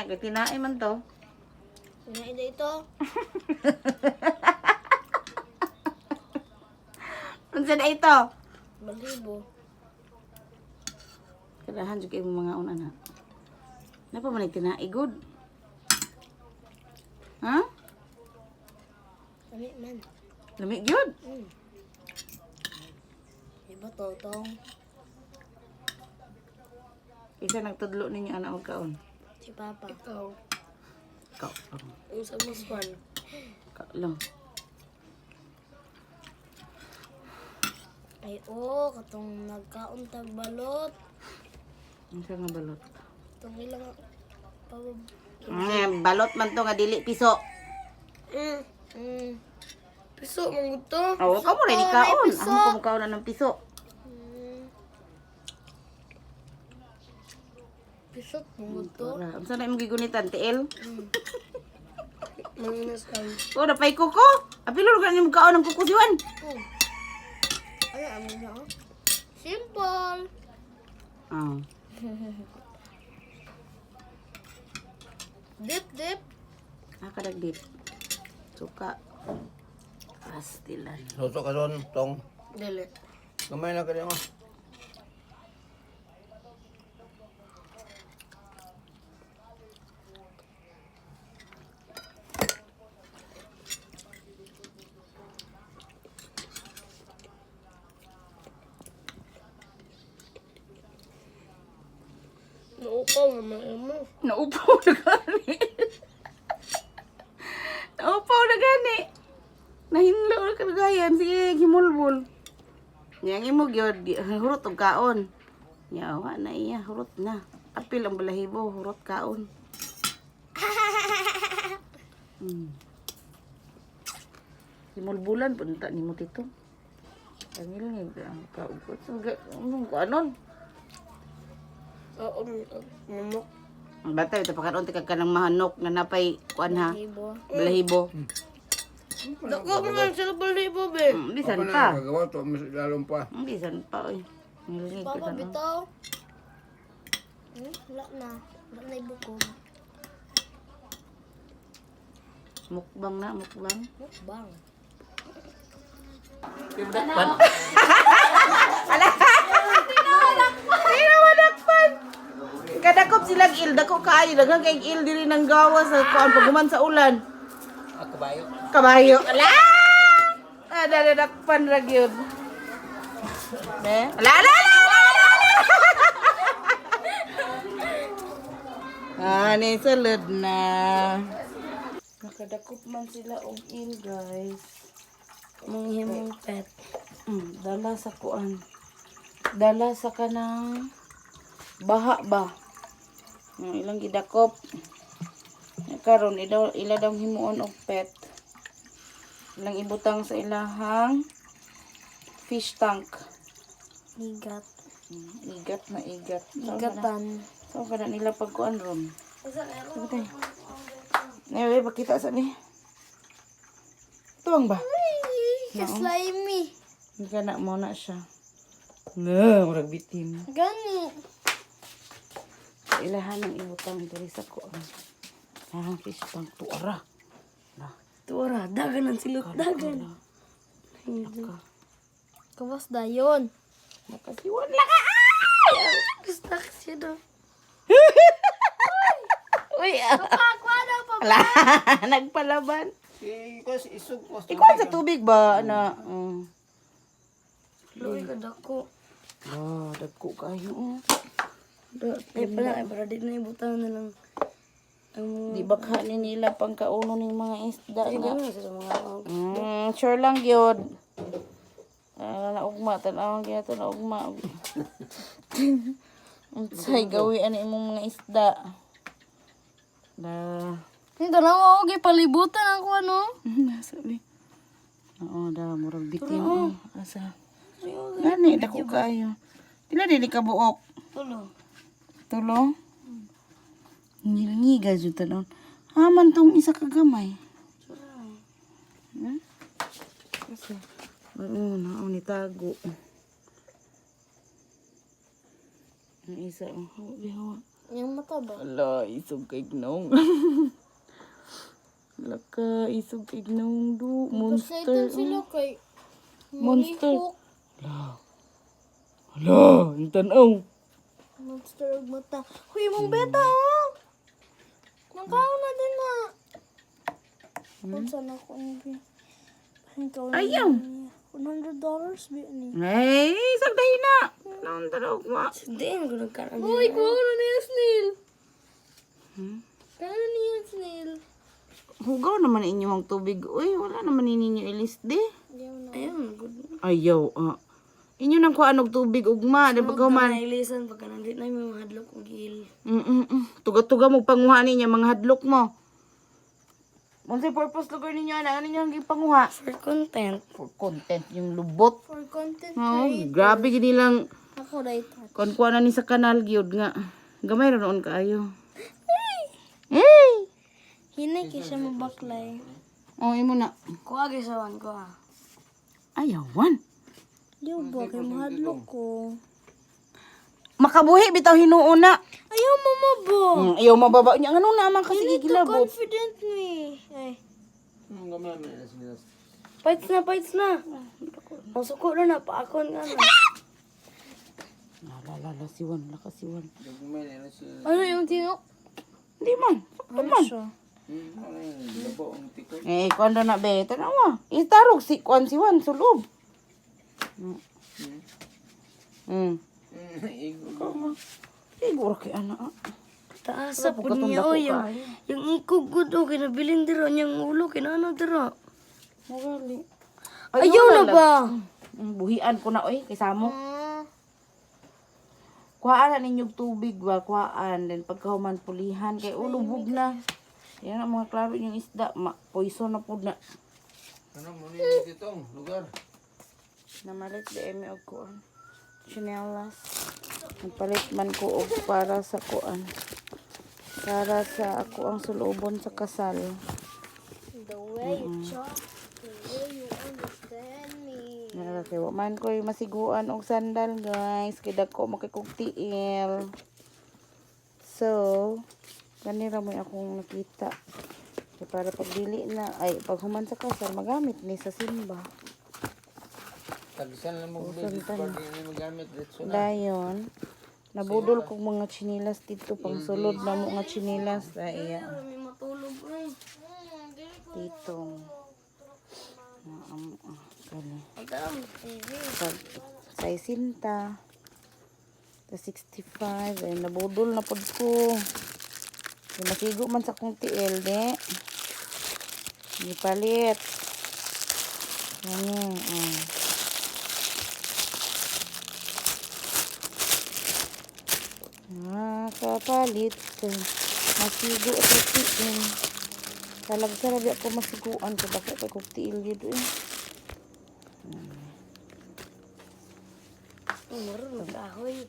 nga, kay tinae man to. Tinae na ito. Unsa na ito? Balibo. Kadahan juga yung mga una. Napa man tinae good? Ha? Lami man. Lami good? Iba totong. Isa nagtudlo ninyo anak magkaon. Si Papa. Ikaw. Ikaw lang. Yung sa muswan. Ikaw lang. Ay, katong nagkauntag balot. Unsa nga balot? Itong ilang pabab... Balot man to nga dili piso. Piso, manggod to. Oh, ka mo rin ikaon. Ako ko mukaon na ng piso. Piso, manggod to. Unsa na imong gigunitan, tiil? Manginas kami. Oh, napay kuko. Apilo ka ni mukaon ng kuko siwan. Ay, ano na? Simple. Oh. Dip. Nakadagdip. Suka. Pastilan. Soto ka doon, tong. Dili. Kamay na ka mo. Naupaw naman mo. Naupaw na gani. Naupaw na gani. Nahinlo na kalagayan. Sige, gimulbul. Yang imo gyud hurot og kaon. Yawa na iya, hurot na. Apil ang balahibo, hurot kaon. Gimulbulan punta nimo tito. Angil ni ang kaugot. Anong kanon? Oo, mamok. Ang bata ito pagkaroon ti kanang mahanok na napay kuan ha. Ibo. Balahibo. Dako mo lang sila balibo, be. Bisan Ako pa. na, nagagawa to, mas lalong pa. Bisan pa oy. Ngilig ko Papa, na. bitaw. Wala na. Wala na ibuko. Mukbang na, mukbang. Mukbang. Sino madakpan? Kadakop silang il, dako kaayo, daghang kay il diri nang gawa sa kuan paguman sa ulan. Kabayo. Kabayo. Ala! Ada dakpan ra gyud. Ne? Ala! Ni salad na. Nakadakop man sila og il, guys. Manghimong pet. Dala sa kuan. Dala sa kanang baha ba. Ilang gidakop. Karon ila daw himuon og pet. Ilang ibutang sa ilahang fish tank. Igat. Igat na igat. Igatan. So kada nila pagkuan ron. Sabay. Newe pakita sa ni. Tuwang ba? Slimy. Hindi ka na mo na siya. Nga, murag bitim. Gani. Ilahan ng ibutang diri sa kuan. Ang fish tank tuara. Tuara, dagan ang silot. Dagan. Naka. Kawas dayon. Nakasiwan lang ka. Gusto siya daw. Uy, Pakwa daw pa. ala, nagpalaban. Isog ko. Ikaw sa tubig ba na? Luwi ka dako. Dagko kayo. Ay pala, para di na ibutang na lang. Di bakha ni nila pangkauno ning mga isda Ay, na. gano'n sa mga Sure lang gyud. Naugma tan-awon gyud to naugma. Unsay gawian imong mga isda? Hindi na mo, okay, palibutan ako ano. Sabi. Oo, murag bitim. Asa? Gani, dako kayo. Pila dili ka buok? Tulo? Ngilingiga jud tanon. Haman tong isa ka gamay. Kasi naon ni tago. Ang isa hawa. Yung mata ba? Ala, isog kay gnong. Laka, isog kay gnong do. Monster. Excited sila kay Monster. Malihok. Hala, yung tanaw. Monster og mata. Huy, mong beta oh. Nangkaon na din na. Unsa na ko ni? Ayaw. $100 bi ni. Ay, sagdahin na. Naon tanaw ma. Hindi ko nagkaroon. Uy, kuha na niya snail. Kaya niya snail. Hugaw naman inyo ang tubig. Uy, wala naman ninyo ilis di. Ayun, good. Ayaw, Inyo nang kuanog tubig ugma, di pag human. Nailisan pagka nandito na yung mga hadlok og gil. Tuga-tuga mo panguha ninyo mga hadlok mo. Unsay purpose lugar ninyo ana? Ano ninyo ang gipanguha? For content. For content yung lubot. For content Oh, grabe gid nilang Ako dahil. kuan na ni sa kanal gyud nga. Gamay ra noon kaayo. Hey! Hinay kay siya mabaklay. Oh, imo na. Kuha gisawan ko ah. Ayawan. Di ba kay mahadlok ko. Makabuhi bitaw hinuon na. Ayaw mamabo. Ayaw mababa niya ano naman kasi Hindi to gigilabot. confident me. Ay. Ang gamay na sila. Fights na. Ang suko na paakon nga na. Lala siwan, laka siwan. Gamay na sila. Ano yung tinok? Di man. Ano siya? Ano yun? Labo ang tikot. Kuan na be, tanawa. Itarog si kuan siwan sulob. Siguro kay ana. Taas sa po niya o yung ikog good o kinabilin dira niyang ulo kinano dira. Magali. Ayaw na ba? Buhian ko na oy kay samo. Kuhaan na ninyog tubig ba, kuhaan. Then pagkahuman pulihan, kay ulubog na. Yan ang mga klaro yung isda, poison na po na. Ano mo niya ditong lugar? Namalit di eme og kuan. Chinelas. Nagpalit man ko og para sa kuan. Para sa ako ang sulubon sa kasal. The way you talk, the way you understand me. Nakakakiwa man ko yung masiguan og sandal guys. Kaya dako makikugtiil. So, ganira mo yung akong nakita. Kaya para pagbili na, ay paghuman sa kasal, magamit ni sa simba. Tagisan lang mo Usan dito pa pag na. hindi magamit dito na. Dayon, nabudol kong mga chinilas dito. Pang sulod na mga chinilas. Iya. May matulog ay. Dito. Kani. Agam TV. Sa isinta. Sa 65. Ay, nabudol na pod ko. Kaya masigo man sa kong tiil, de. Ipalit. Ano, kapalit. Masigo at tiil. Salag-salag ako masiguan ko. Baka kay kong tiil dito eh. Meron kahoy.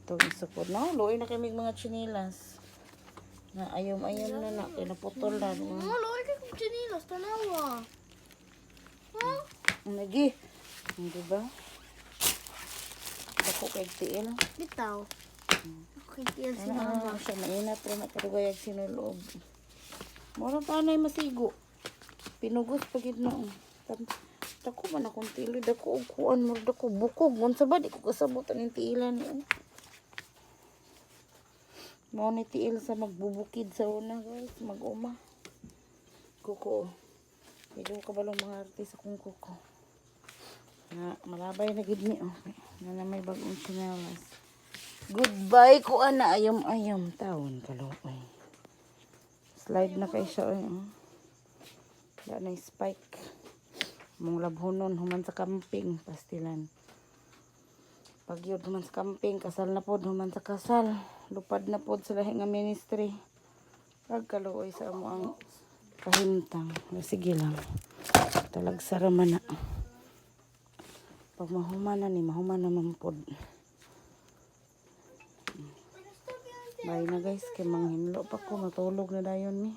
Ito isupod na. Luoy na kami mga chinilas. Na ayom-ayom na na. Pinaputol na. Maloy kay kung chinilas tanawa. Ha? Lagi. Hindi ba? Ako kay tiil. Bitaw. Okay, tiyan si Ano mama. siya mainat rin at karugayag sinuloob. Mura pa na masigo. Pinugos pagid noon. Dako man akong tili. Dako og kuan mo. Dako bukog. Unsa ba? Di ko kasabutan yung tiilan niya. Mao ni tiil sa magbubukid sa una guys. Mag-uma. Kuko. Pwede ko kabalong mga artist akong kuko. Na malabay na gid ni. Okay. Na may bagong sinawas. Goodbye ko ana. Ayom-ayom. Taon kaloy. Slide na kay siya. Wala na spike. Mong labhonon. Human sa camping. Pastilan. Pag yun human sa camping. Kasal na pod. Human sa kasal. Lupad na pod sila nga ministry. Pagkaluoy sa amo ang kahintang. Sige lang. Talagsaraman na. Pag mahuman na ni. Mahuman naman pod. Bye na guys, kay manghinlo pa ko, matulog na dayon ni.